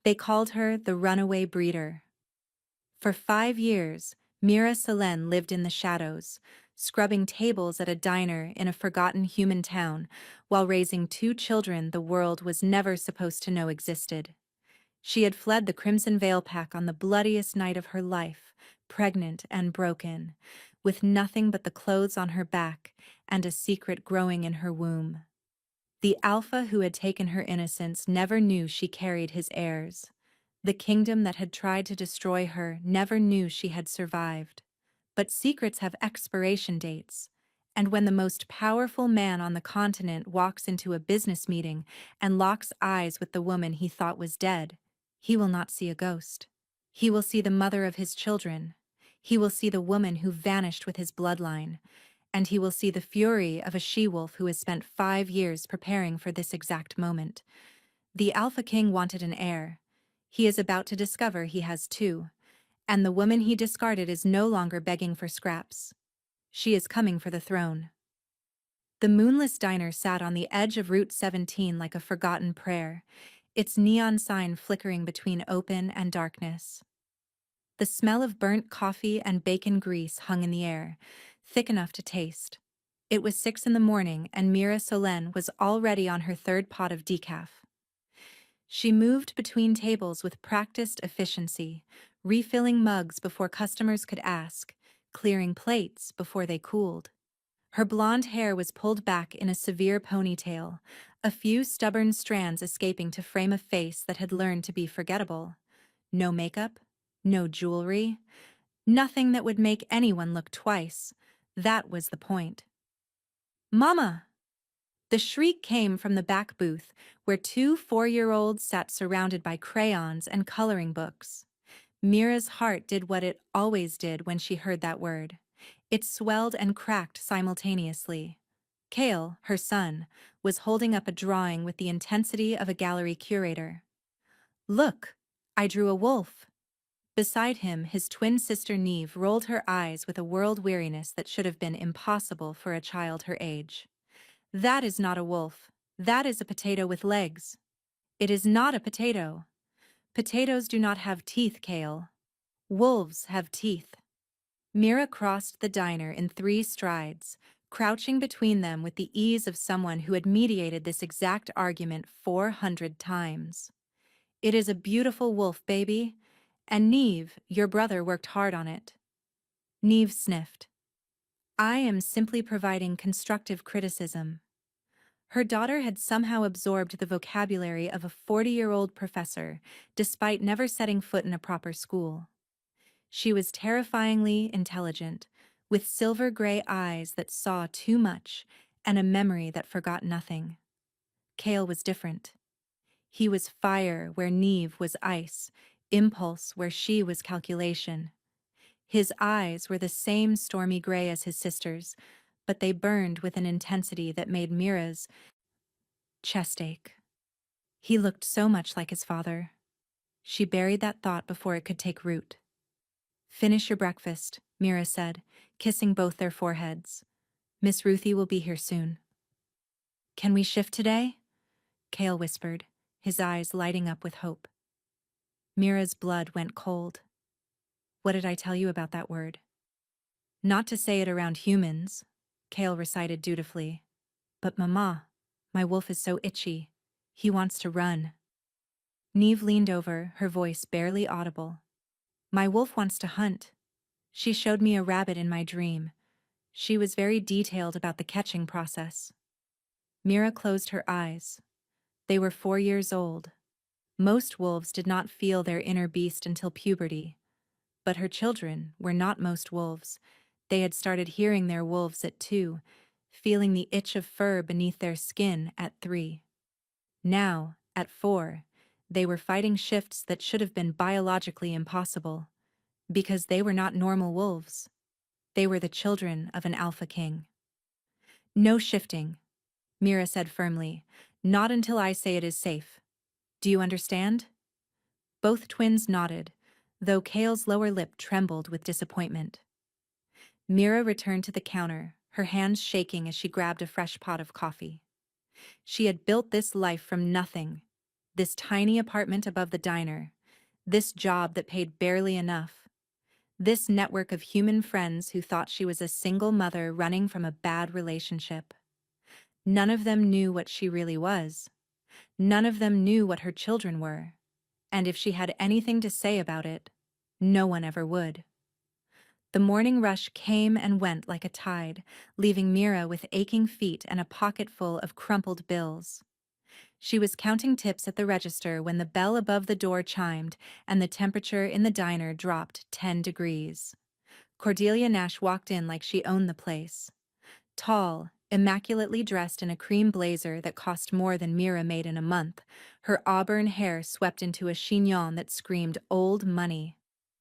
They called her the runaway breeder. For 5 years, Mira Selene lived in the shadows, scrubbing tables at a diner in a forgotten human town, while raising two children the world was never supposed to know existed. She had fled the Crimson Veil Pack on the bloodiest night of her life, pregnant and broken, with nothing but the clothes on her back and a secret growing in her womb. The Alpha who had taken her innocence never knew she carried his heirs. The kingdom that had tried to destroy her never knew she had survived. But secrets have expiration dates, and when the most powerful man on the continent walks into a business meeting and locks eyes with the woman he thought was dead, he will not see a ghost. He will see the mother of his children. He will see the woman who vanished with his bloodline, and he will see the fury of a she-wolf who has spent 5 years preparing for this exact moment. The Alpha King wanted an heir. He is about to discover he has two, and the woman he discarded is no longer begging for scraps. She is coming for the throne. The moonless diner sat on the edge of Route 17 like a forgotten prayer, its neon sign flickering between open and darkness. The smell of burnt coffee and bacon grease hung in the air, thick enough to taste. It was 6 in the morning and Mira Solène was already on her third pot of decaf. She moved between tables with practiced efficiency, refilling mugs before customers could ask, clearing plates before they cooled. Her blonde hair was pulled back in a severe ponytail, a few stubborn strands escaping to frame a face that had learned to be forgettable. No makeup, no jewelry, nothing that would make anyone look twice. That was the point. "Mama!" The shriek came from the back booth, where two 4-year-olds sat surrounded by crayons and coloring books. Mira's heart did what it always did when she heard that word. It swelled and cracked simultaneously. Kale, her son, was holding up a drawing with the intensity of a gallery curator. "Look, I drew a wolf." Beside him, his twin sister Neve rolled her eyes with a world weariness that should have been impossible for a child her age. "That is not a wolf. That is a potato with legs." "It is not a potato. Potatoes do not have teeth, Kale. Wolves have teeth." Mira crossed the diner in 3 strides, crouching between them with the ease of someone who had mediated this exact argument 400 times. "It is a beautiful wolf, baby. And Neve, your brother worked hard on it." Neve sniffed. "I am simply providing constructive criticism." Her daughter had somehow absorbed the vocabulary of a 40-year-old professor, despite never setting foot in a proper school. She was terrifyingly intelligent, with silver-gray eyes that saw too much and a memory that forgot nothing. Kale was different. He was fire where Neve was ice, impulse where she was calculation. His eyes were the same stormy gray as his sister's, but they burned with an intensity that made Mira's chest ache. He looked so much like his father. She buried that thought before it could take root. "Finish your breakfast," Mira said, kissing both their foreheads. "Miss Ruthie will be here soon." "Can we shift today?" Kale whispered, his eyes lighting up with hope. Mira's blood went cold. "What did I tell you about that word?" "Not to say it around humans," Kale recited dutifully. "But Mama, my wolf is so itchy. He wants to run." Neve leaned over, her voice barely audible. "My wolf wants to hunt. She showed me a rabbit in my dream. She was very detailed about the catching process." Mira closed her eyes. They were 4 years old. Most wolves did not feel their inner beast until puberty. But her children were not most wolves. They had started hearing their wolves at 2, feeling the itch of fur beneath their skin at 3. Now, at 4, they were fighting shifts that should have been biologically impossible. Because they were not normal wolves. They were the children of an alpha king. "No shifting," Mira said firmly. "Not until I say it is safe. Do you understand?" Both twins nodded, though Kale's lower lip trembled with disappointment. Mira returned to the counter, her hands shaking as she grabbed a fresh pot of coffee. She had built this life from nothing. this tiny apartment above the diner, this job that paid barely enough, this network of human friends who thought she was a single mother running from a bad relationship. None of them knew what she really was. None of them knew what her children were. And if she had anything to say about it, no one ever would. The morning rush came and went like a tide, leaving Mira with aching feet and a pocket full of crumpled bills. She was counting tips at the register when the bell above the door chimed and the temperature in the diner dropped 10 degrees. Cordelia Nash walked in like she owned the place. Tall, immaculately dressed in a cream blazer that cost more than Mira made in a month, her auburn hair swept into a chignon that screamed old money.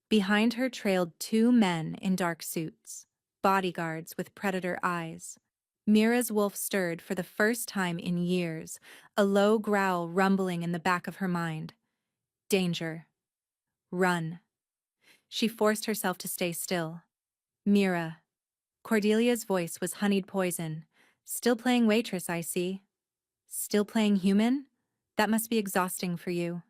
Behind her trailed two men in dark suits, bodyguards with predator eyes. Mira's wolf stirred for the first time in years, a low growl rumbling in the back of her mind. Danger. Run. She forced herself to stay still. Mira. Cordelia's voice was honeyed poison. Still playing waitress, I see. Still playing human? That must be exhausting for you.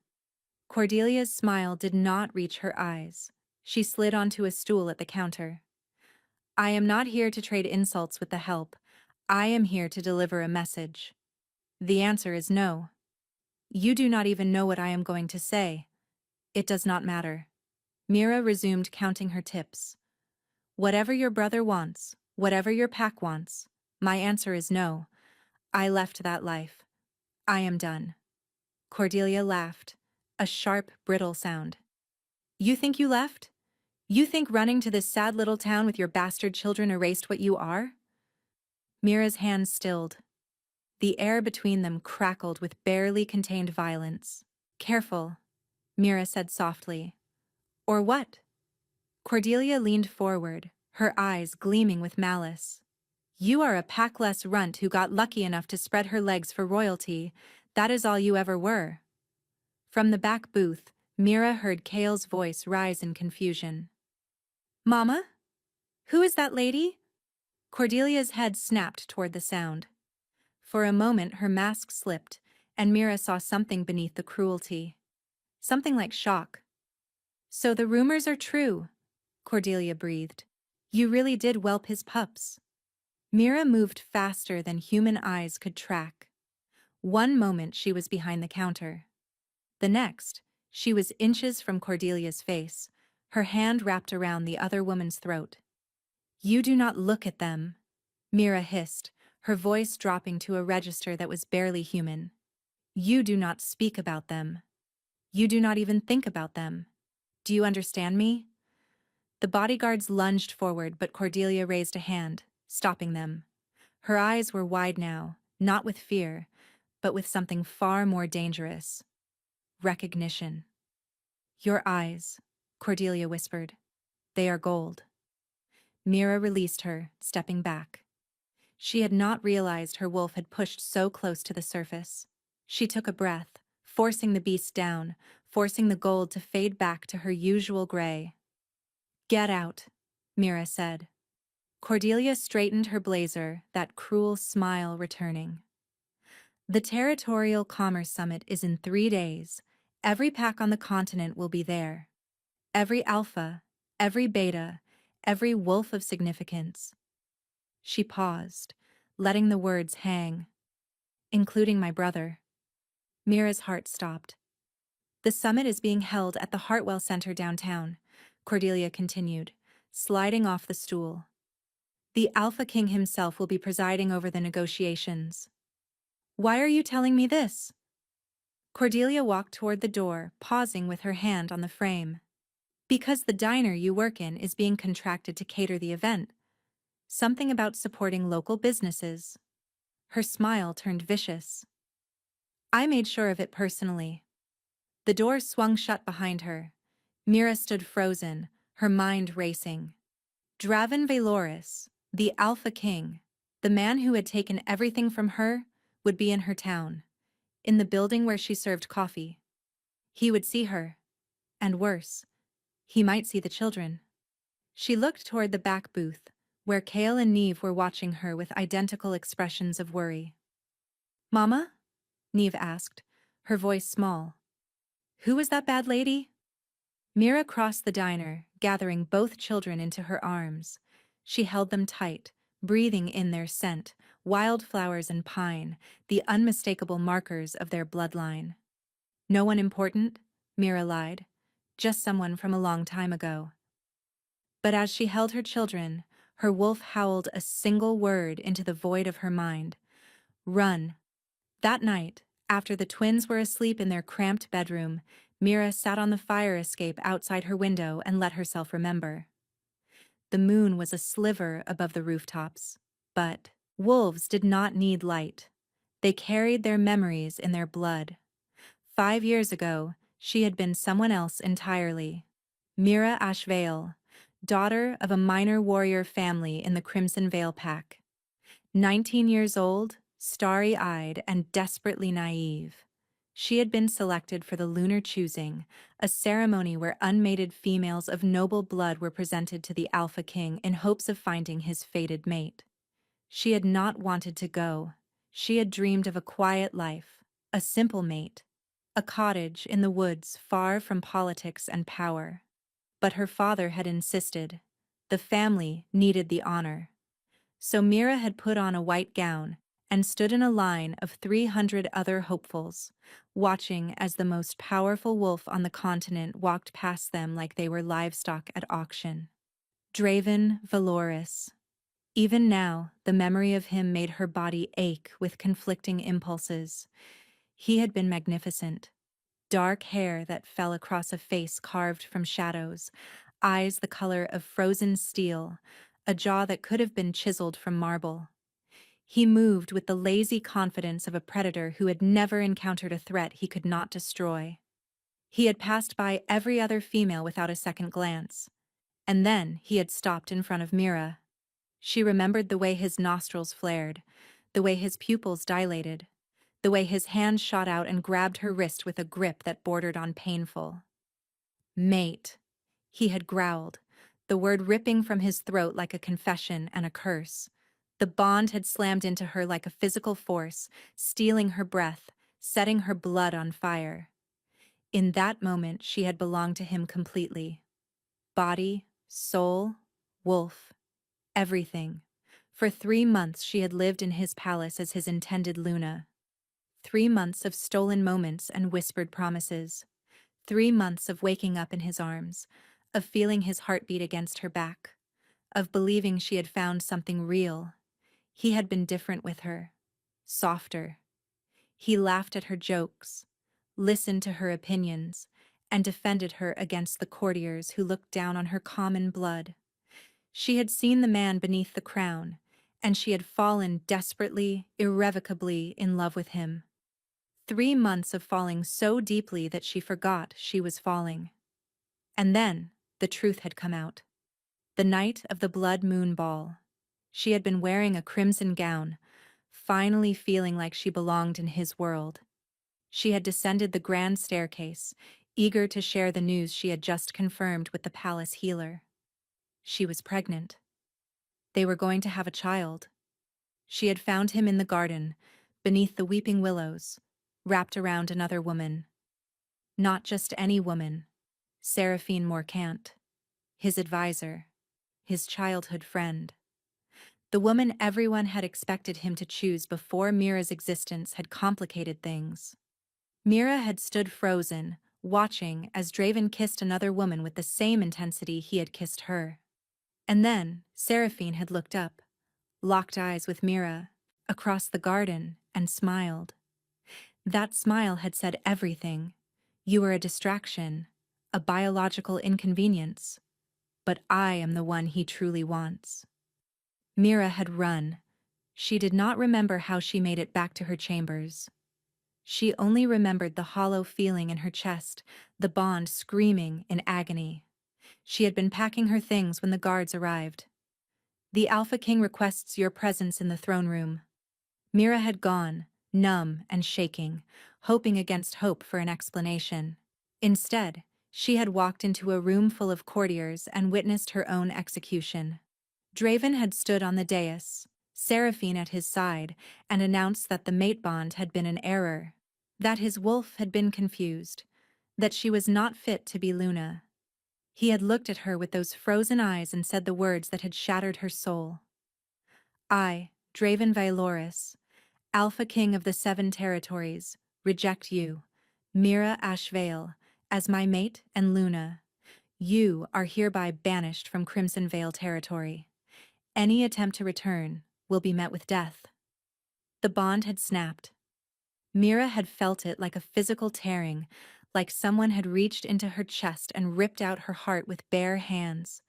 Cordelia's smile did not reach her eyes. She slid onto a stool at the counter. I am not here to trade insults with the help. I am here to deliver a message. The answer is no. You do not even know what I am going to say. It does not matter. Mira resumed counting her tips. Whatever your brother wants, whatever your pack wants, my answer is no. I left that life. I am done. Cordelia laughed, a sharp, brittle sound. You think you left? You think running to this sad little town with your bastard children erased what you are? Mira's hands stilled. The air between them crackled with barely contained violence. Careful, Mira said softly. Or what? Cordelia leaned forward, her eyes gleaming with malice. You are a packless runt who got lucky enough to spread her legs for royalty. That is all you ever were. From the back booth, Mira heard Cale's voice rise in confusion. Mama? Who is that lady? Cordelia's head snapped toward the sound. For a moment her mask slipped, and Mira saw something beneath the cruelty. Something like shock. So the rumors are true, Cordelia breathed. You really did whelp his pups. Mira moved faster than human eyes could track. One moment she was behind the counter. The next, she was inches from Cordelia's face, her hand wrapped around the other woman's throat. You do not look at them, Mira hissed, her voice dropping to a register that was barely human. You do not speak about them. You do not even think about them. Do you understand me? The bodyguards lunged forward, but Cordelia raised a hand, stopping them. Her eyes were wide now, not with fear, but with something far more dangerous. Recognition. Your eyes, Cordelia whispered. They are gold. Mira released her, stepping back. She had not realized her wolf had pushed so close to the surface. She took a breath, forcing the beast down, forcing the gold to fade back to her usual gray. Get out, Mira said. Cordelia straightened her blazer, that cruel smile returning. The Territorial Commerce Summit is in 3 days. Every pack on the continent will be there. Every alpha, every beta, every wolf of significance. She paused, letting the words hang. Including my brother. Mira's heart stopped. The summit is being held at the Hartwell Center downtown, Cordelia continued, sliding off the stool. The Alpha King himself will be presiding over the negotiations. Why are you telling me this? Cordelia walked toward the door, pausing with her hand on the frame. Because the diner you work in is being contracted to cater the event. Something about supporting local businesses. Her smile turned vicious. I made sure of it personally. The door swung shut behind her. Mira stood frozen, her mind racing. Draven Valoris, the Alpha King, the man who had taken everything from her, would be in her town, in the building where she served coffee. He would see her. And worse, he might see the children. She looked toward the back booth, where Cale and Neve were watching her with identical expressions of worry. Mama? Neve asked, her voice small. "Who was that bad lady?" Mira crossed the diner, gathering both children into her arms. She held them tight, breathing in their scent, wildflowers and pine, the unmistakable markers of their bloodline. "No one important?" Mira lied. "Just someone from a long time ago." But as she held her children, her wolf howled a single word into the void of her mind. "Run." That night, after the twins were asleep in their cramped bedroom, Mira sat on the fire escape outside her window and let herself remember. The moon was a sliver above the rooftops. But wolves did not need light. They carried their memories in their blood. 5 years ago, she had been someone else entirely. Mira Ashvale, daughter of a minor warrior family in the Crimson Vale Pack. 19 years old, starry-eyed, and desperately naive. She had been selected for the Lunar Choosing, a ceremony where unmated females of noble blood were presented to the Alpha King in hopes of finding his fated mate. She had not wanted to go. She had dreamed of a quiet life, a simple mate, a cottage in the woods far from politics and power. But her father had insisted. The family needed the honor. So Mira had put on a white gown and stood in a line of 300 other hopefuls, watching as the most powerful wolf on the continent walked past them like they were livestock at auction. Draven Valoris. Even now, the memory of him made her body ache with conflicting impulses. He had been magnificent. Dark hair that fell across a face carved from shadows, eyes the color of frozen steel, a jaw that could have been chiseled from marble. He moved with the lazy confidence of a predator who had never encountered a threat he could not destroy. He had passed by every other female without a second glance. And then he had stopped in front of Mira. She remembered the way his nostrils flared, the way his pupils dilated, the way his hand shot out and grabbed her wrist with a grip that bordered on painful. "Mate," he had growled, the word ripping from his throat like a confession and a curse. The bond had slammed into her like a physical force, stealing her breath, setting her blood on fire. In that moment, she had belonged to him completely. Body, soul, wolf, everything. For 3 months she had lived in his palace as his intended Luna. 3 months of stolen moments and whispered promises. 3 months of waking up in his arms, of feeling his heartbeat against her back, of believing she had found something real. He had been different with her, softer. He laughed at her jokes, listened to her opinions, and defended her against the courtiers who looked down on her common blood. She had seen the man beneath the crown, and she had fallen desperately, irrevocably in love with him. 3 months of falling so deeply that she forgot she was falling. And then, the truth had come out. The night of the blood moon ball. She had been wearing a crimson gown, finally feeling like she belonged in his world. She had descended the grand staircase, eager to share the news she had just confirmed with the palace healer. She was pregnant. They were going to have a child. She had found him in the garden, beneath the weeping willows, wrapped around another woman. Not just any woman. Seraphine Morcant, his advisor, his childhood friend. The woman everyone had expected him to choose before Mira's existence had complicated things. Mira had stood frozen, watching as Draven kissed another woman with the same intensity he had kissed her. And then Seraphine had looked up, locked eyes with Mira, across the garden, and smiled. That smile had said everything. You were a distraction, a biological inconvenience. But I am the one he truly wants. Mira had run. She did not remember how she made it back to her chambers. She only remembered the hollow feeling in her chest, the bond screaming in agony. She had been packing her things when the guards arrived. "The Alpha King requests your presence in the throne room." Mira had gone, numb and shaking, hoping against hope for an explanation. Instead, she had walked into a room full of courtiers and witnessed her own execution. Draven had stood on the dais, Seraphine at his side, and announced that the mate bond had been an error. that his wolf had been confused, that she was not fit to be Luna. He had looked at her with those frozen eyes and said the words that had shattered her soul. I, Draven Valoris, Alpha King of the Seven Territories, reject you, Mira Ashvale, as my mate and Luna. You are hereby banished from Crimson Vale territory. Any attempt to return will be met with death. The bond had snapped. Mira had felt it like a physical tearing, like someone had reached into her chest and ripped out her heart with bare hands.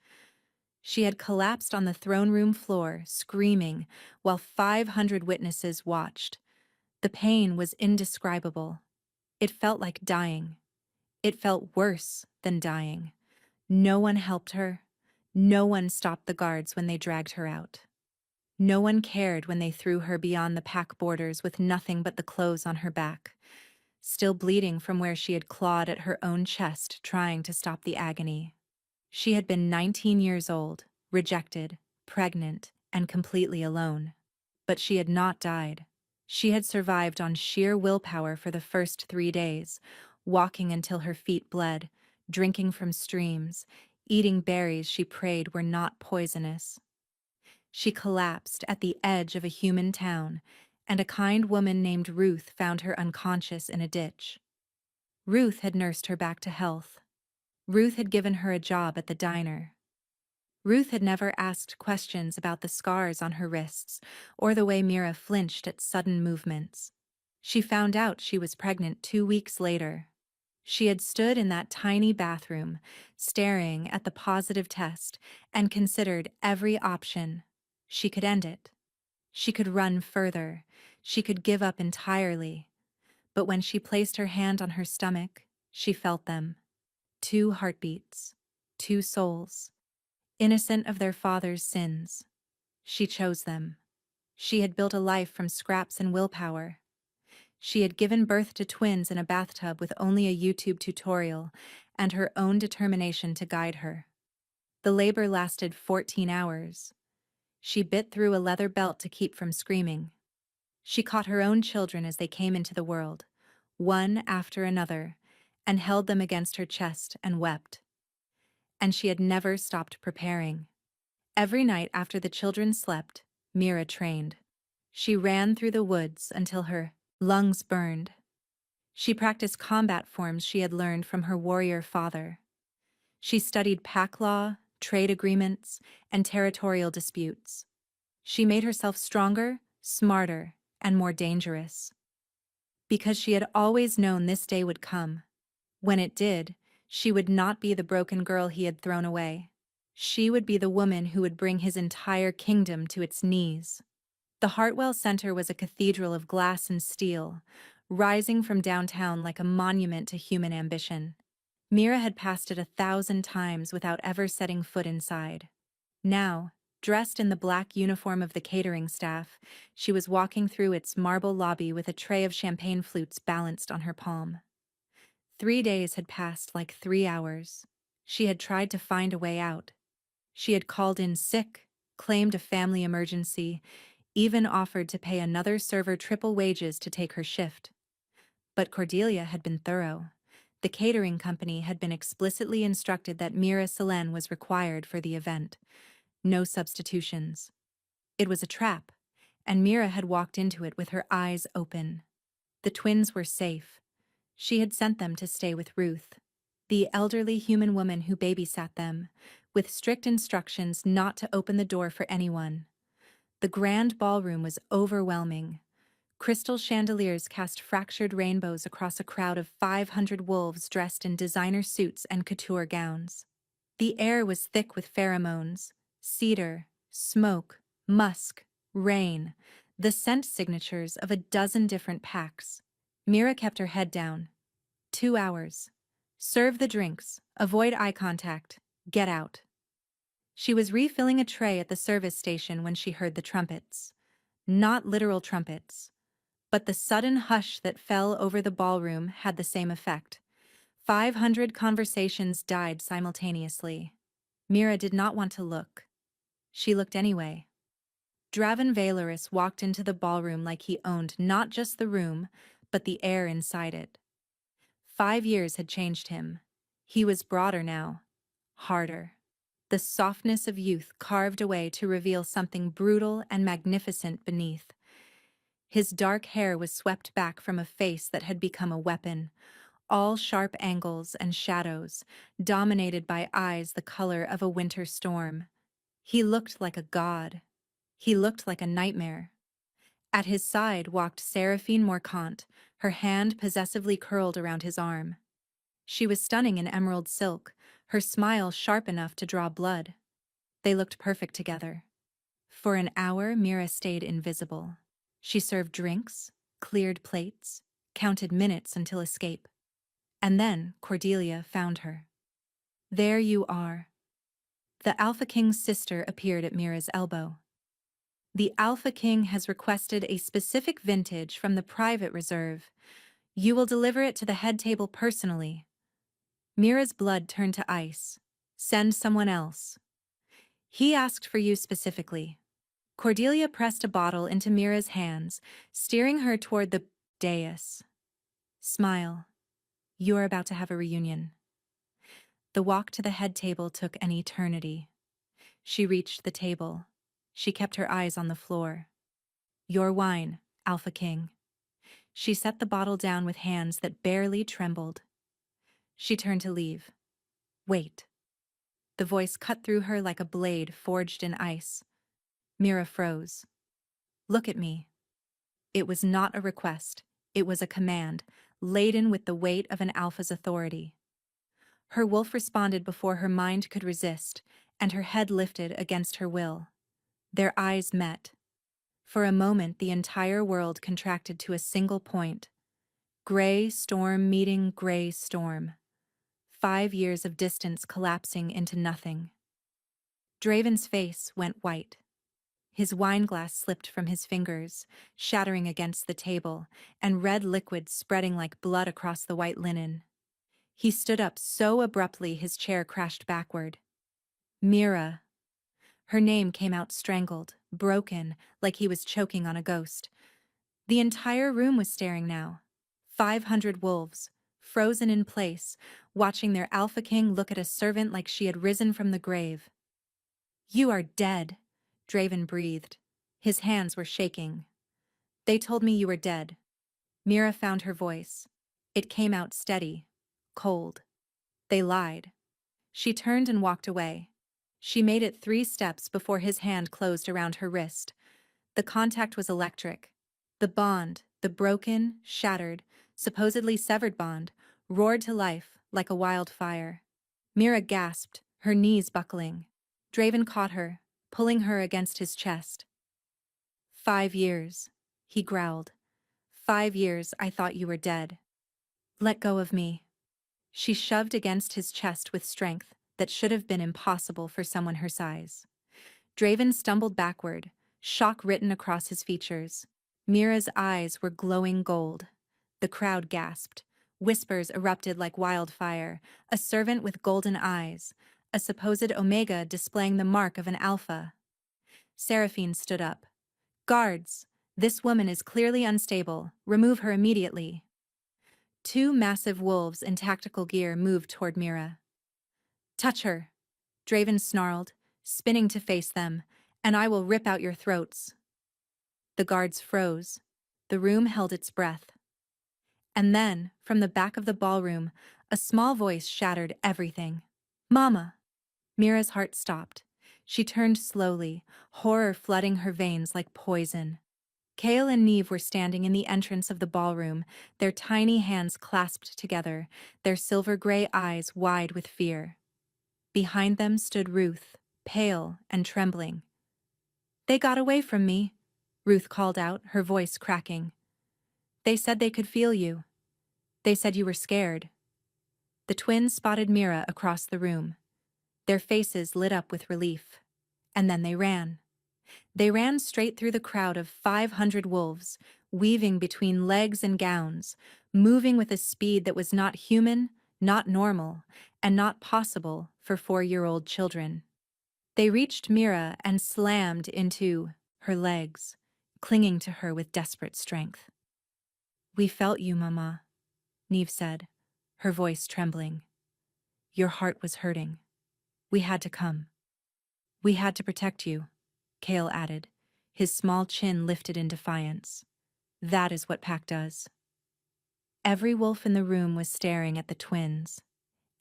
She had collapsed on the throne room floor, screaming, while 500 witnesses watched. The pain was indescribable. It felt like dying. It felt worse than dying. No one helped her. No one stopped the guards when they dragged her out. No one cared when they threw her beyond the pack borders with nothing but the clothes on her back, still bleeding from where she had clawed at her own chest trying to stop the agony. She had been 19 years old, rejected, pregnant, and completely alone. But she had not died. She had survived on sheer willpower for the first 3 days, walking until her feet bled, drinking from streams, eating berries she prayed were not poisonous. She collapsed at the edge of a human town, and a kind woman named Ruth found her unconscious in a ditch. Ruth had nursed her back to health. Ruth had given her a job at the diner. Ruth had never asked questions about the scars on her wrists or the way Mira flinched at sudden movements. She found out she was pregnant 2 weeks later. She had stood in that tiny bathroom, staring at the positive test, and considered every option. She could end it. She could run further. She could give up entirely. But when she placed her hand on her stomach, she felt them. 2 heartbeats. 2 souls. Innocent of their father's sins. She chose them. She had built a life from scraps and willpower. She had given birth to twins in a bathtub with only a YouTube tutorial and her own determination to guide her. The labor lasted 14 hours. She bit through a leather belt to keep from screaming. She caught her own children as they came into the world, one after another, and held them against her chest and wept. And she had never stopped preparing. Every night after the children slept, Mira trained. She ran through the woods until her lungs burned. She practiced combat forms she had learned from her warrior father. She studied pack law, trade agreements, and territorial disputes. She made herself stronger, smarter, and more dangerous. Because she had always known this day would come. When it did, she would not be the broken girl he had thrown away. She would be the woman who would bring his entire kingdom to its knees. The Hartwell Center was a cathedral of glass and steel, rising from downtown like a monument to human ambition. Mira had passed it 1,000 times without ever setting foot inside. Now, dressed in the black uniform of the catering staff, she was walking through its marble lobby with a tray of champagne flutes balanced on her palm. 3 days had passed like 3 hours. She had tried to find a way out. She had called in sick, claimed a family emergency, even offered to pay another server triple wages to take her shift. But Cordelia had been thorough. The catering company had been explicitly instructed that Mira Selene was required for the event. No substitutions. It was a trap, and Mira had walked into it with her eyes open. The twins were safe. She had sent them to stay with Ruth, the elderly human woman who babysat them, with strict instructions not to open the door for anyone. The grand ballroom was overwhelming. Crystal chandeliers cast fractured rainbows across a crowd of 500 wolves dressed in designer suits and couture gowns. The air was thick with pheromones, cedar, smoke, musk, rain, the scent signatures of a dozen different packs. Mira kept her head down. 2 hours. Serve the drinks, avoid eye contact, get out. She was refilling a tray at the service station when she heard the trumpets. Not literal trumpets. But the sudden hush that fell over the ballroom had the same effect. 500 conversations died simultaneously. Mira did not want to look. She looked anyway. Draven Valoris walked into the ballroom like he owned not just the room, but the air inside it. 5 years had changed him. He was broader now, harder. The softness of youth carved away to reveal something brutal and magnificent beneath. His dark hair was swept back from a face that had become a weapon, all sharp angles and shadows, dominated by eyes the color of a winter storm. He looked like a god. He looked like a nightmare. At his side walked Seraphine Morcant, her hand possessively curled around his arm. She was stunning in emerald silk, her smile sharp enough to draw blood. They looked perfect together. For an hour, Mira stayed invisible. She served drinks, cleared plates, counted minutes until escape. And then Cordelia found her. "There you are." The Alpha King's sister appeared at Mira's elbow. "The Alpha King has requested a specific vintage from the private reserve. You will deliver it to the head table personally." Mira's blood turned to ice. "Send someone else." "He asked for you specifically." Cordelia pressed a bottle into Mira's hands, steering her toward the dais. "Smile. You are about to have a reunion." The walk to the head table took an eternity. She reached the table. She kept her eyes on the floor. "Your wine, Alpha King." She set the bottle down with hands that barely trembled. She turned to leave. "Wait." The voice cut through her like a blade forged in ice. Mira froze. "Look at me." It was not a request. It was a command, laden with the weight of an alpha's authority. Her wolf responded before her mind could resist, and her head lifted against her will. Their eyes met. For a moment, the entire world contracted to a single point. Gray storm meeting gray storm. 5 years of distance collapsing into nothing. Draven's face went white. His wineglass slipped from his fingers, shattering against the table, and red liquid spreading like blood across the white linen. He stood up so abruptly his chair crashed backward. "Mira." Her name came out strangled, broken, like he was choking on a ghost. The entire room was staring now. 500 wolves, frozen in place, watching their Alpha King look at a servant like she had risen from the grave. "You are dead," Draven breathed. His hands were shaking. "They told me you were dead." Mira found her voice. It came out steady, cold. "They lied." She turned and walked away. She made it 3 steps before his hand closed around her wrist. The contact was electric. The bond, the broken, shattered, supposedly severed bond, roared to life like a wildfire. Mira gasped, her knees buckling. Draven caught her, pulling her against his chest. 5 years, he growled. 5 years I thought you were dead. Let go of me. She shoved against his chest with strength that should have been impossible for someone her size. Draven stumbled backward, shock written across his features. Mira's eyes were glowing gold. The crowd gasped. Whispers erupted like wildfire. A servant with golden eyes. A supposed Omega displaying the mark of an Alpha. Seraphine stood up. "Guards! This woman is clearly unstable. Remove her immediately." 2 massive wolves in tactical gear moved toward Mira. "Touch her," Draven snarled, spinning to face them, "and I will rip out your throats." The guards froze. The room held its breath. And then, from the back of the ballroom, a small voice shattered everything. "Mama!" Mira's heart stopped. She turned slowly, horror flooding her veins like poison. Kale and Neve were standing in the entrance of the ballroom, their tiny hands clasped together, their silver-gray eyes wide with fear. Behind them stood Ruth, pale and trembling. "They got away from me," Ruth called out, her voice cracking. "They said they could feel you. They said you were scared." The twins spotted Mira across the room. Their faces lit up with relief. And then they ran. They ran straight through the crowd of 500 wolves, weaving between legs and gowns, moving with a speed that was not human, not normal, and not possible for 4-year-old children. They reached Mira and slammed into her legs, clinging to her with desperate strength. We felt you, Mama, Neve said, her voice trembling. Your heart was hurting. We had to come. We had to protect you, Kale added, his small chin lifted in defiance. That is what Pack does. Every wolf in the room was staring at the twins.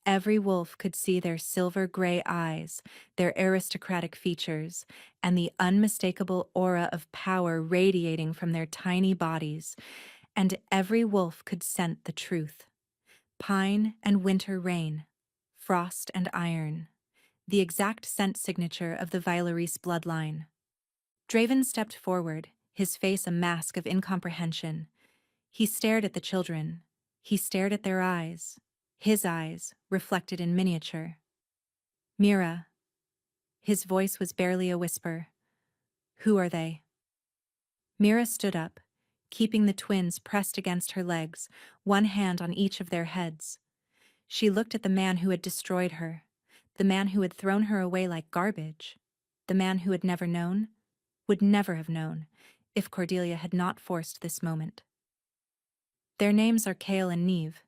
Every wolf could see their silver-gray eyes, their aristocratic features, and the unmistakable aura of power radiating from their tiny bodies, and every wolf could scent the truth. Pine and winter rain, frost and iron, the exact scent signature of the Vailaris bloodline. Draven stepped forward, his face a mask of incomprehension. He stared at the children. He stared at their eyes. His eyes, reflected in miniature. Mira. His voice was barely a whisper. Who are they? Mira stood up, keeping the twins pressed against her legs, one hand on each of their heads. She looked at the man who had destroyed her, the man who had thrown her away like garbage, the man who had never known, would never have known, if Cordelia had not forced this moment. Their names are Kale and Neve,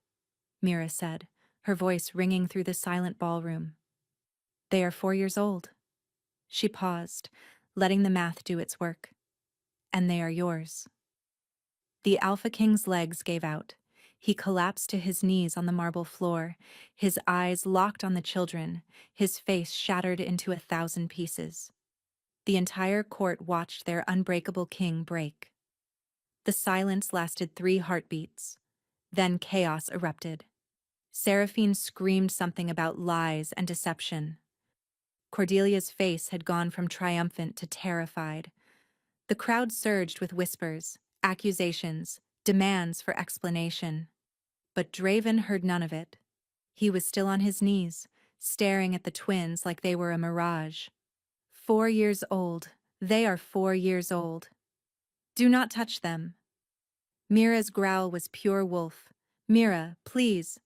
Mira said, her voice ringing through the silent ballroom. They are 4 years old. She paused, letting the math do its work. And they are yours. The Alpha King's legs gave out. He collapsed to his knees on the marble floor, his eyes locked on the children, his face shattered into 1,000 pieces. The entire court watched their unbreakable king break. The silence lasted 3 heartbeats. Then chaos erupted. Seraphine screamed something about lies and deception. Cordelia's face had gone from triumphant to terrified. The crowd surged with whispers, accusations, demands for explanation. But Draven heard none of it. He was still on his knees, staring at the twins like they were a mirage. 4 years old. They are 4 years old. Do not touch them. Mira's growl was pure wolf. Mira, please.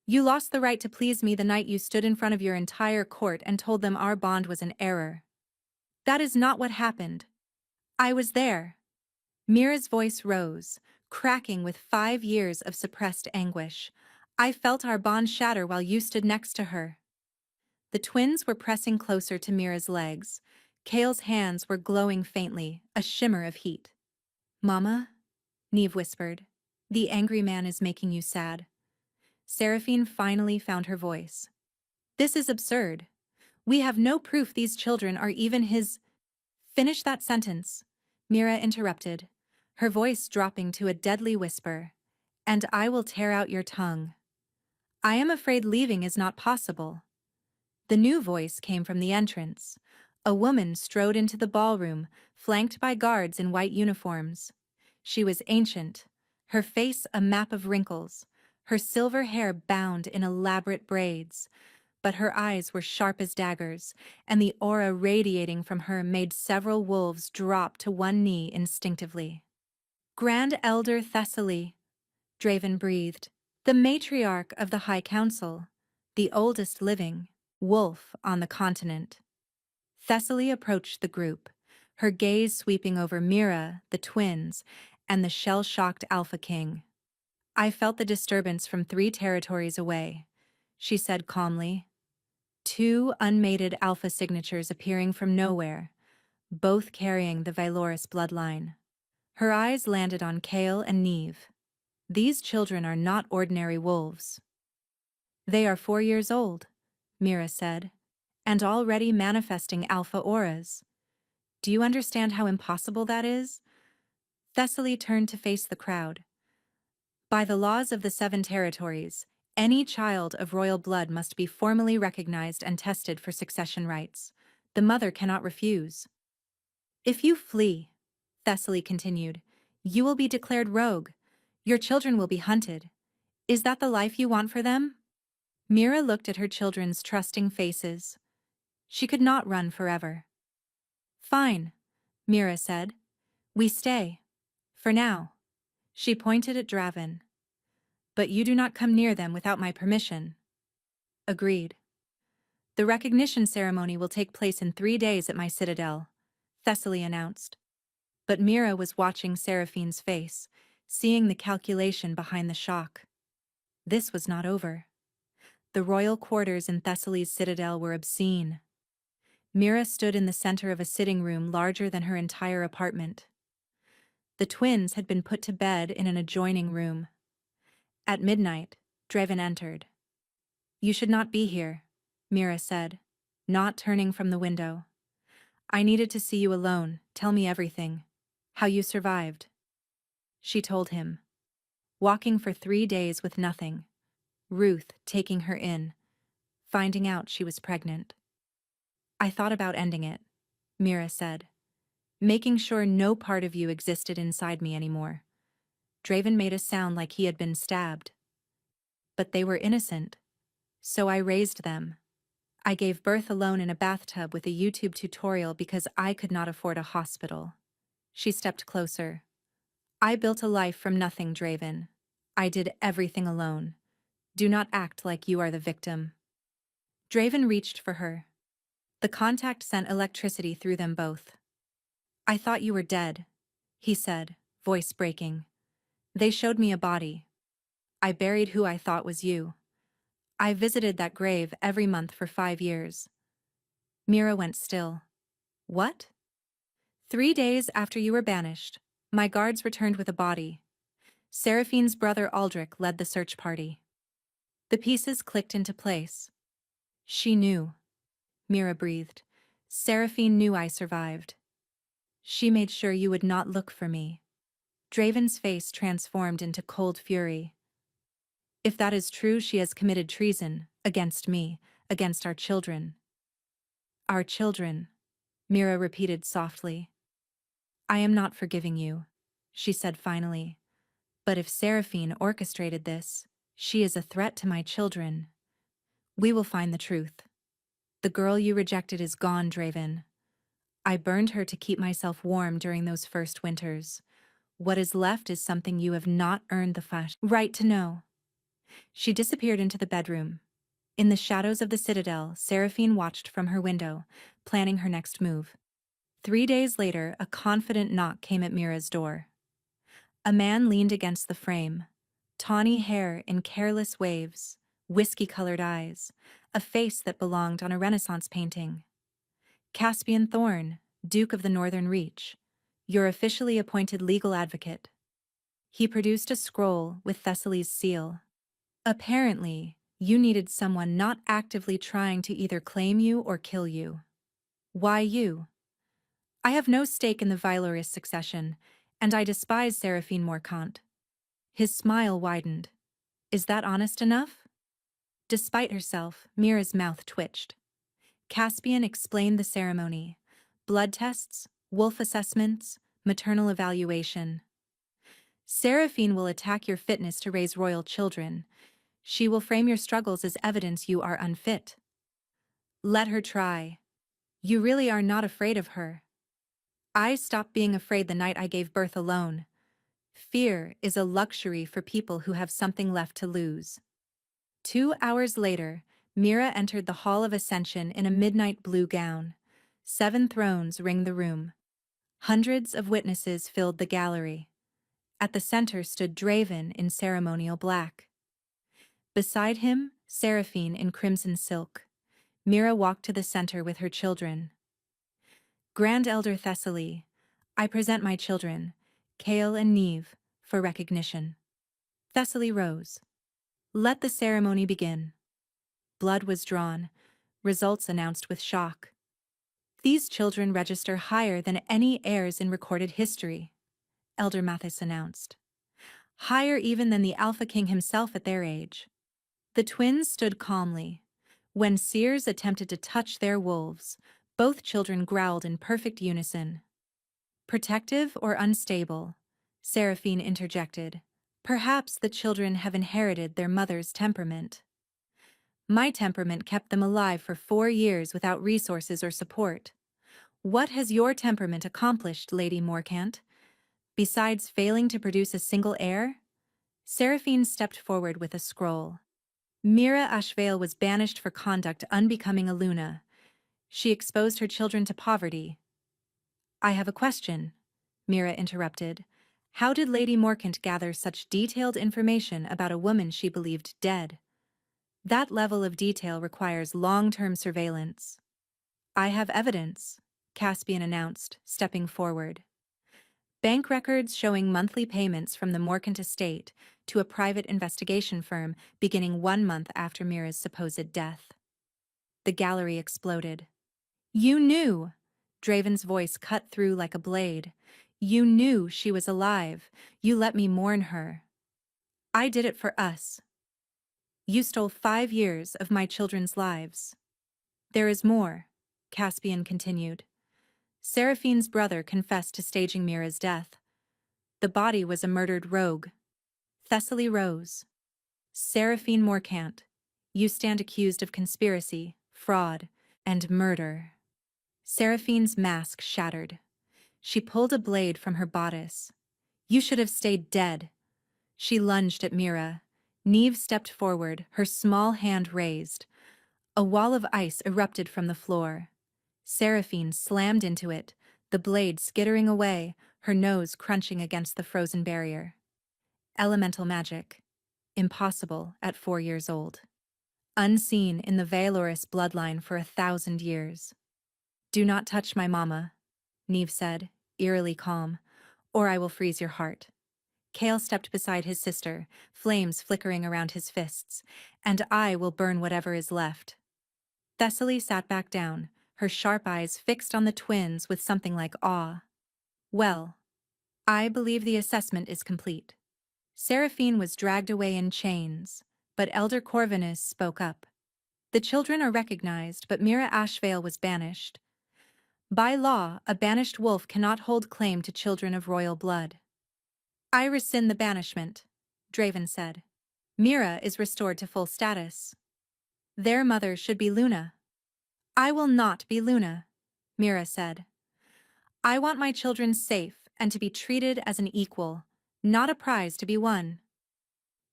You lost the right to please me the night you stood in front of your entire court and told them our bond was an error. That is not what happened. I was there. Mira's voice rose, cracking with 5 years of suppressed anguish. I felt our bond shatter while you stood next to her. The twins were pressing closer to Mira's legs. Kale's hands were glowing faintly, a shimmer of heat. Mama? Neve whispered. The angry man is making you sad. Seraphine finally found her voice. This is absurd. We have no proof these children are even his... Finish that sentence, Mira interrupted, her voice dropping to a deadly whisper. And I will tear out your tongue. I am afraid leaving is not possible. The new voice came from the entrance. A woman strode into the ballroom, flanked by guards in white uniforms. She was ancient, her face a map of wrinkles, her silver hair bound in elaborate braids, but her eyes were sharp as daggers, and the aura radiating from her made several wolves drop to one knee instinctively. Grand Elder Thessaly, Draven breathed, the matriarch of the High Council, the oldest living wolf on the continent. Thessaly approached the group, her gaze sweeping over Mira, the twins, and the shell-shocked Alpha King. I felt the disturbance from 3 territories away, she said calmly. 2 unmated Alpha signatures appearing from nowhere, both carrying the Vailoris bloodline. Her eyes landed on Kale and Neve. These children are not ordinary wolves. They are 4 years old, Mira said, and already manifesting alpha auras. Do you understand how impossible that is? Thessaly turned to face the crowd. By the laws of the 7 territories, any child of royal blood must be formally recognized and tested for succession rights. The mother cannot refuse. If you flee, Thessaly continued, you will be declared rogue. Your children will be hunted. Is that the life you want for them? Mira looked at her children's trusting faces. She could not run forever. Fine, Mira said. We stay. For now. She pointed at Draven. But you do not come near them without my permission. Agreed. The recognition ceremony will take place in 3 days at my citadel, Thessaly announced. But Mira was watching Seraphine's face, seeing the calculation behind the shock. This was not over. The royal quarters in Thessaly's citadel were obscene. Mira stood in the center of a sitting room larger than her entire apartment. The twins had been put to bed in an adjoining room. At midnight, Draven entered. "You should not be here," Mira said, not turning from the window. "I needed to see you alone. Tell me everything. How you survived." She told him. Walking for 3 days with nothing. Ruth taking her in. Finding out she was pregnant. "I thought about ending it," Mira said. "Making sure no part of you existed inside me anymore." Draven made a sound like he had been stabbed. "But they were innocent. So I raised them. I gave birth alone in a bathtub with a YouTube tutorial because I could not afford a hospital." She stepped closer. "I built a life from nothing, Draven. I did everything alone. Do not act like you are the victim." Draven reached for her. The contact sent electricity through them both. "I thought you were dead," he said, voice breaking. "They showed me a body. I buried who I thought was you. I visited that grave every month for 5 years." Mira went still. "What?" "3 days after you were banished, my guards returned with a body. Seraphine's brother Aldrich led the search party." The pieces clicked into place. "She knew," Mira breathed. "Seraphine knew I survived. She made sure you would not look for me." Draven's face transformed into cold fury. "If that is true, she has committed treason, against me, against our children." "Our children," Mira repeated softly. "I am not forgiving you," she said finally. "But if Seraphine orchestrated this, she is a threat to my children. We will find the truth. The girl you rejected is gone, Draven. I burned her to keep myself warm during those first winters. What is left is something you have not earned the right to know." She disappeared into the bedroom. In the shadows of the citadel, Seraphine watched from her window, planning her next move. 3 days later, a confident knock came at Mira's door. A man leaned against the frame. Tawny hair in careless waves, whiskey-colored eyes, a face that belonged on a Renaissance painting. "Caspian Thorn, Duke of the Northern Reach, your officially appointed legal advocate." He produced a scroll with Thessaly's seal. "Apparently, you needed someone not actively trying to either claim you or kill you." "Why you?" "I have no stake in the Vylorys succession, and I despise Seraphine Morcant." His smile widened. "Is that honest enough?" Despite herself, Mira's mouth twitched. Caspian explained the ceremony. Blood tests, wolf assessments, maternal evaluation. "Seraphine will attack your fitness to raise royal children. She will frame your struggles as evidence you are unfit." "Let her try. You really are not afraid of her." "I stopped being afraid the night I gave birth alone. Fear is a luxury for people who have something left to lose." 2 hours later, Mira entered the Hall of Ascension in a midnight blue gown. 7 thrones ringed the room. Hundreds of witnesses filled the gallery. At the center stood Draven in ceremonial black. Beside him, Seraphine in crimson silk. Mira walked to the center with her children. "Grand Elder Thessaly, I present my children, Kale and Neve, for recognition." Thessaly rose. "Let the ceremony begin." Blood was drawn, results announced with shock. "These children register higher than any heirs in recorded history," Elder Mathis announced. "Higher even than the Alpha King himself at their age." The twins stood calmly. When seers attempted to touch their wolves, both children growled in perfect unison. "Protective or unstable?" Seraphine interjected. "Perhaps the children have inherited their mother's temperament." "My temperament kept them alive for 4 years without resources or support. What has your temperament accomplished, Lady Morcant? Besides failing to produce a single heir?" Seraphine stepped forward with a scroll. "Mira Ashvale was banished for conduct unbecoming a Luna. She exposed her children to poverty." "I have a question," Mira interrupted. How did Lady Morcant gather such detailed information about a woman she believed dead? That level of detail requires long-term surveillance. I have evidence, Caspian announced, stepping forward. Bank records showing monthly payments from the Morcant estate to a private investigation firm beginning 1 month after Mira's supposed death. The gallery exploded. You knew! Draven's voice cut through like a blade. You knew she was alive. You let me mourn her. I did it for us. You stole 5 years of my children's lives. There is more, Caspian continued. Seraphine's brother confessed to staging Mira's death. The body was a murdered rogue. Thessaly rose. Seraphine Morcant, you stand accused of conspiracy, fraud, and murder. Seraphine's mask shattered. She pulled a blade from her bodice. You should have stayed dead. She lunged at Mira. Neve stepped forward, her small hand raised. A wall of ice erupted from the floor. Seraphine slammed into it, the blade skittering away, her nose crunching against the frozen barrier. Elemental magic. Impossible at 4 years old. Unseen in the Valorous bloodline for 1,000 years. Do not touch my mama, Neve said, eerily calm, or I will freeze your heart. Kale stepped beside his sister, flames flickering around his fists, and I will burn whatever is left. Thessaly sat back down, her sharp eyes fixed on the twins with something like awe. Well, I believe the assessment is complete. Seraphine was dragged away in chains, but Elder Corvinus spoke up. The children are recognized, but Mira Ashvale was banished. By law, a banished wolf cannot hold claim to children of royal blood. I rescind the banishment, Draven said. Mira is restored to full status. Their mother should be Luna. I will not be Luna, Mira said. I want my children safe and to be treated as an equal, not a prize to be won.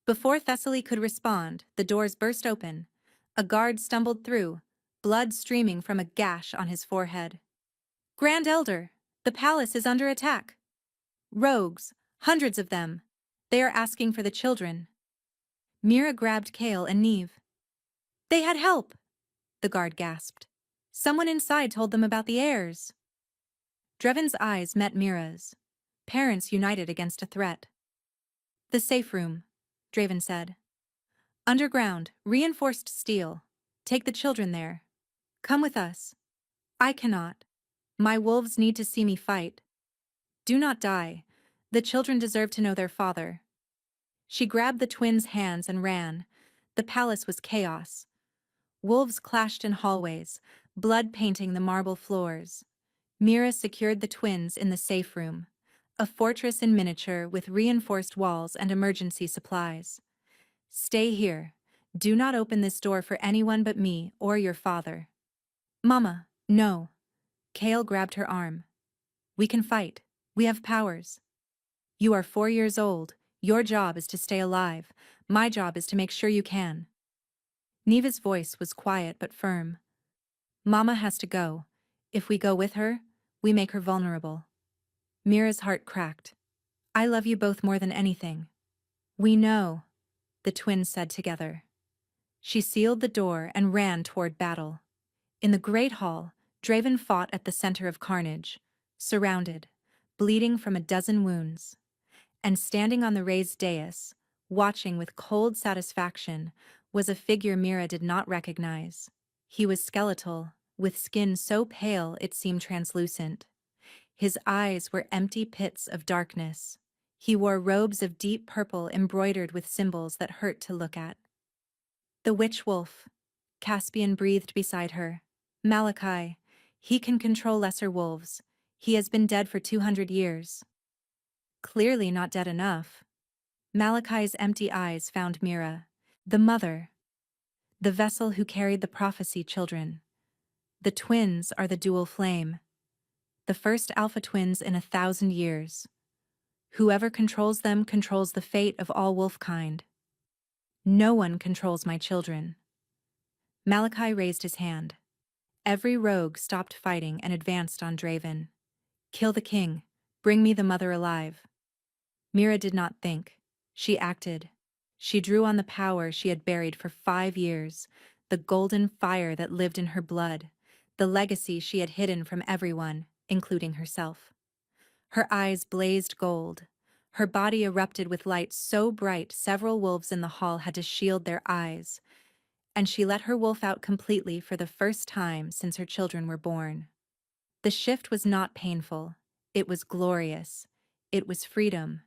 Before Thessaly could respond, the doors burst open. A guard stumbled through, blood streaming from a gash on his forehead. Grand Elder, the palace is under attack. Rogues, hundreds of them. They are asking for the children. Mira grabbed Kale and Neve. They had help, the guard gasped. Someone inside told them about the heirs. Dreven's eyes met Mira's. Parents united against a threat. The safe room, Draven said. Underground, reinforced steel. Take the children there. Come with us. I cannot. My wolves need to see me fight. Do not die. The children deserve to know their father. She grabbed the twins' hands and ran. The palace was chaos. Wolves clashed in hallways, blood painting the marble floors. Mira secured the twins in the safe room, a fortress in miniature with reinforced walls and emergency supplies. Stay here. Do not open this door for anyone but me or your father. Mama, no. Kale grabbed her arm. We can fight. We have powers. You are 4 years old. Your job is to stay alive. My job is to make sure you can. Neva's voice was quiet but firm. Mama has to go. If we go with her, we make her vulnerable. Mira's heart cracked. I love you both more than anything. We know, the twins said together. She sealed the door and ran toward battle. In the great hall, Draven fought at the center of carnage, surrounded, bleeding from a dozen wounds. And standing on the raised dais, watching with cold satisfaction, was a figure Mira did not recognize. He was skeletal, with skin so pale it seemed translucent. His eyes were empty pits of darkness. He wore robes of deep purple embroidered with symbols that hurt to look at. The witch wolf, Caspian breathed beside her. Malachi, he can control lesser wolves. He has been dead for 200 years. Clearly not dead enough. Malachi's empty eyes found Mira, the mother, the vessel who carried the prophecy children. The twins are the dual flame. The first alpha twins in 1,000 years. Whoever controls them controls the fate of all wolfkind. No one controls my children. Malachi raised his hand. Every rogue stopped fighting and advanced on Draven. Kill the king. Bring me the mother alive. Mira did not think. She acted. She drew on the power she had buried for 5 years, the golden fire that lived in her blood, the legacy she had hidden from everyone, including herself. Her eyes blazed gold. Her body erupted with light so bright several wolves in the hall had to shield their eyes, and she let her wolf out completely for the first time since her children were born. The shift was not painful. It was glorious. It was freedom.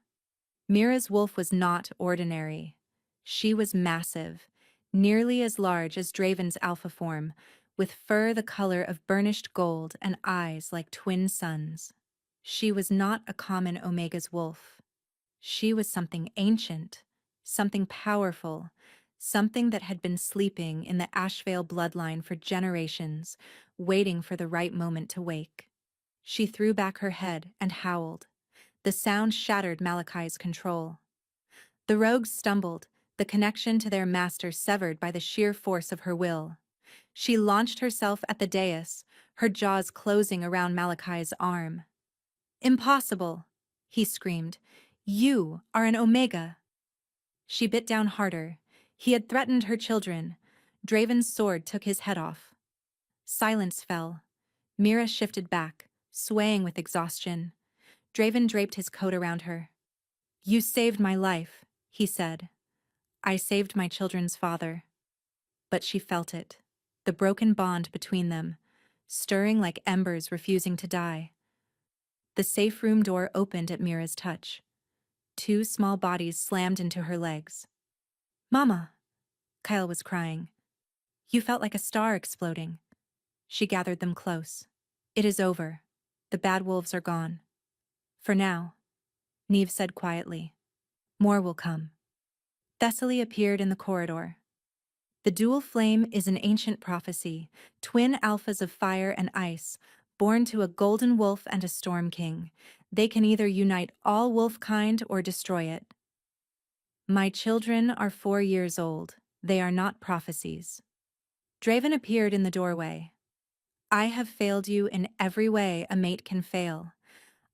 Mira's wolf was not ordinary. She was massive, nearly as large as Draven's alpha form, with fur the color of burnished gold and eyes like twin suns. She was not a common Omega's wolf. She was something ancient, something powerful, something that had been sleeping in the Ashvale bloodline for generations, waiting for the right moment to wake. She threw back her head and howled. The sound shattered Malachi's control. The rogues stumbled, the connection to their master severed by the sheer force of her will. She launched herself at the dais, her jaws closing around Malachi's arm. "Impossible!" he screamed. "You are an Omega!" She bit down harder. He had threatened her children. Draven's sword took his head off. Silence fell. Mira shifted back, swaying with exhaustion. Draven draped his coat around her. "You saved my life," he said. "I saved my children's father." But she felt it, the broken bond between them, stirring like embers refusing to die. The safe room door opened at Mira's touch. Two small bodies slammed into her legs. "Mama!" Kyle was crying. "You felt like a star exploding." She gathered them close. "It is over. The bad wolves are gone. For now," Neve said quietly. "More will come." Thessaly appeared in the corridor. The dual flame is an ancient prophecy, twin alphas of fire and ice, born to a golden wolf and a storm king. They can either unite all wolf kind or destroy it. "My children are 4 years old. They are not prophecies." Draven appeared in the doorway. "I have failed you in every way a mate can fail.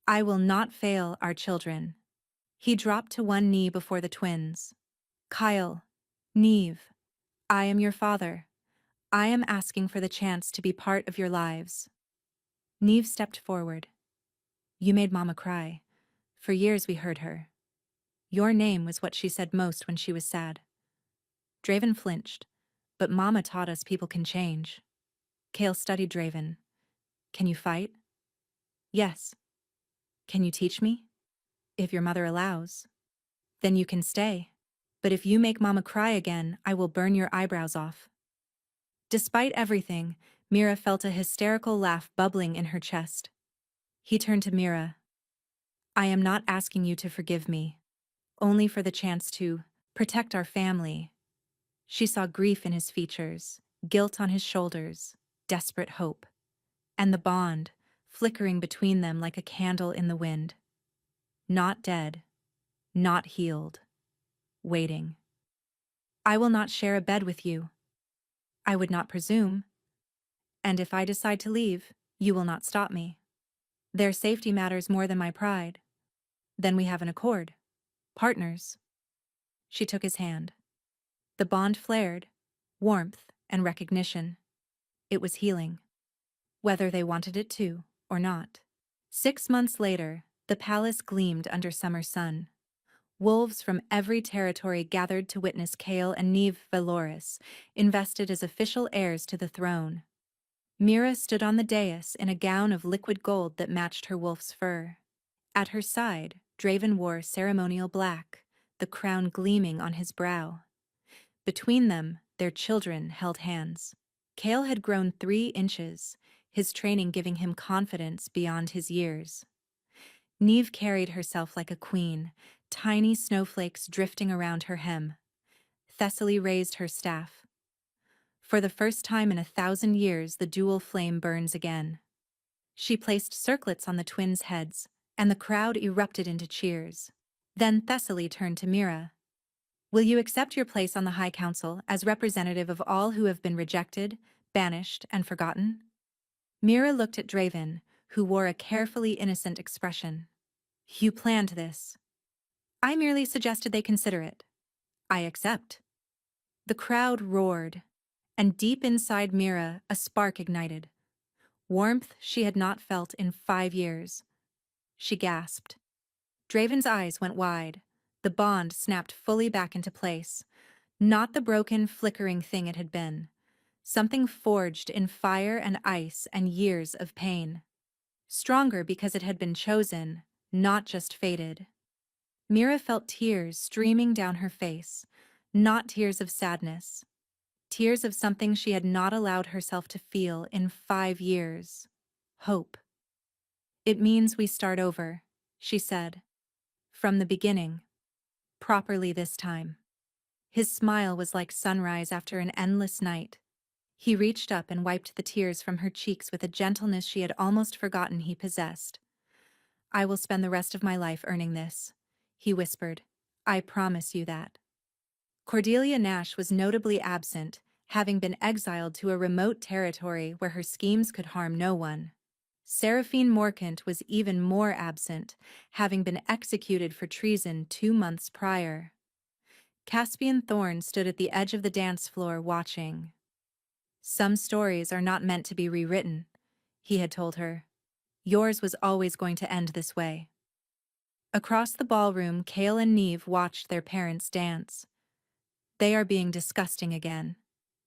I will not fail our children." He dropped to one knee before the twins. "Kyle, Neve, I am your father. I am asking for the chance to be part of your lives." Neve stepped forward. "You made Mama cry. For years we heard her. Your name was what she said most when she was sad." Draven flinched. "But Mama taught us people can change." Kale studied Draven. "Can you fight?" "Yes." "Can you teach me?" "If your mother allows." "Then you can stay. But if you make Mama cry again, I will burn your eyebrows off." Despite everything, Mira felt a hysterical laugh bubbling in her chest. He turned to Mira. "I am not asking you to forgive me. Only for the chance to protect our family." She saw grief in his features, guilt on his shoulders, desperate hope. And the bond, flickering between them like a candle in the wind. Not dead, not healed, waiting. "I will not share a bed with you. I would not presume. And if I decide to leave, you will not stop me. Their safety matters more than my pride. Then we have an accord. Partners." She took his hand. The bond flared, warmth and recognition. It was healing. Whether they wanted it to, or not. 6 months later, the palace gleamed under summer sun. Wolves from every territory gathered to witness Kale and Neve Valoris, invested as official heirs to the throne. Mira stood on the dais in a gown of liquid gold that matched her wolf's fur. At her side, Draven wore ceremonial black, the crown gleaming on his brow. Between them, their children held hands. Kale had grown 3 inches, his training giving him confidence beyond his years. Neve carried herself like a queen, tiny snowflakes drifting around her hem. Thessaly raised her staff. For the first time in 1,000 years, the dual flame burns again. She placed circlets on the twins' heads, and the crowd erupted into cheers. Then Thessaly turned to Mira. "Will you accept your place on the High Council as representative of all who have been rejected, banished, and forgotten?" Mira looked at Draven, who wore a carefully innocent expression. "You planned this." I merely suggested they consider it. I accept. The crowd roared, and deep inside Mira, a spark ignited. Warmth she had not felt in 5 years. She gasped. Draven's eyes went wide. The bond snapped fully back into place. Not the broken, flickering thing it had been. Something forged in fire and ice and years of pain. Stronger because it had been chosen, not just fated. Mira felt tears streaming down her face. Not tears of sadness. Tears of something she had not allowed herself to feel in 5 years. Hope. It means we start over, she said. From the beginning. Properly this time. His smile was like sunrise after an endless night. He reached up and wiped the tears from her cheeks with a gentleness she had almost forgotten he possessed. I will spend the rest of my life earning this, he whispered. I promise you that. Cordelia Nash was notably absent, having been exiled to a remote territory where her schemes could harm no one. Seraphine Morcant was even more absent, having been executed for treason 2 months prior. Caspian Thorne stood at the edge of the dance floor watching. Some stories are not meant to be rewritten, he had told her. Yours was always going to end this way. Across the ballroom, Kale and Neve watched their parents dance. They are being disgusting again,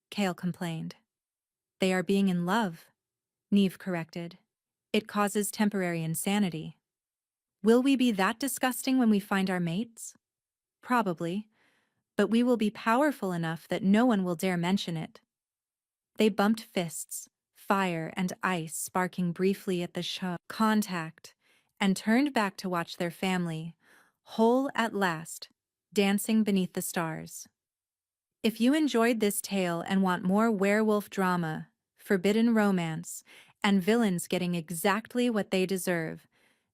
Kale complained. They are being in love, Neve corrected. It causes temporary insanity. Will we be that disgusting when we find our mates? Probably, but we will be powerful enough that no one will dare mention it. They bumped fists, fire and ice sparking briefly at the contact, and turned back to watch their family, whole at last, dancing beneath the stars. If you enjoyed this tale and want more werewolf drama, forbidden romance, and villains getting exactly what they deserve,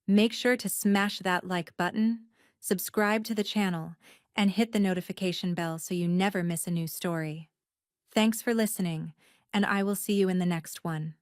make sure to smash that like button, subscribe to the channel, and hit the notification bell so you never miss a new story. Thanks for listening, and I will see you in the next one.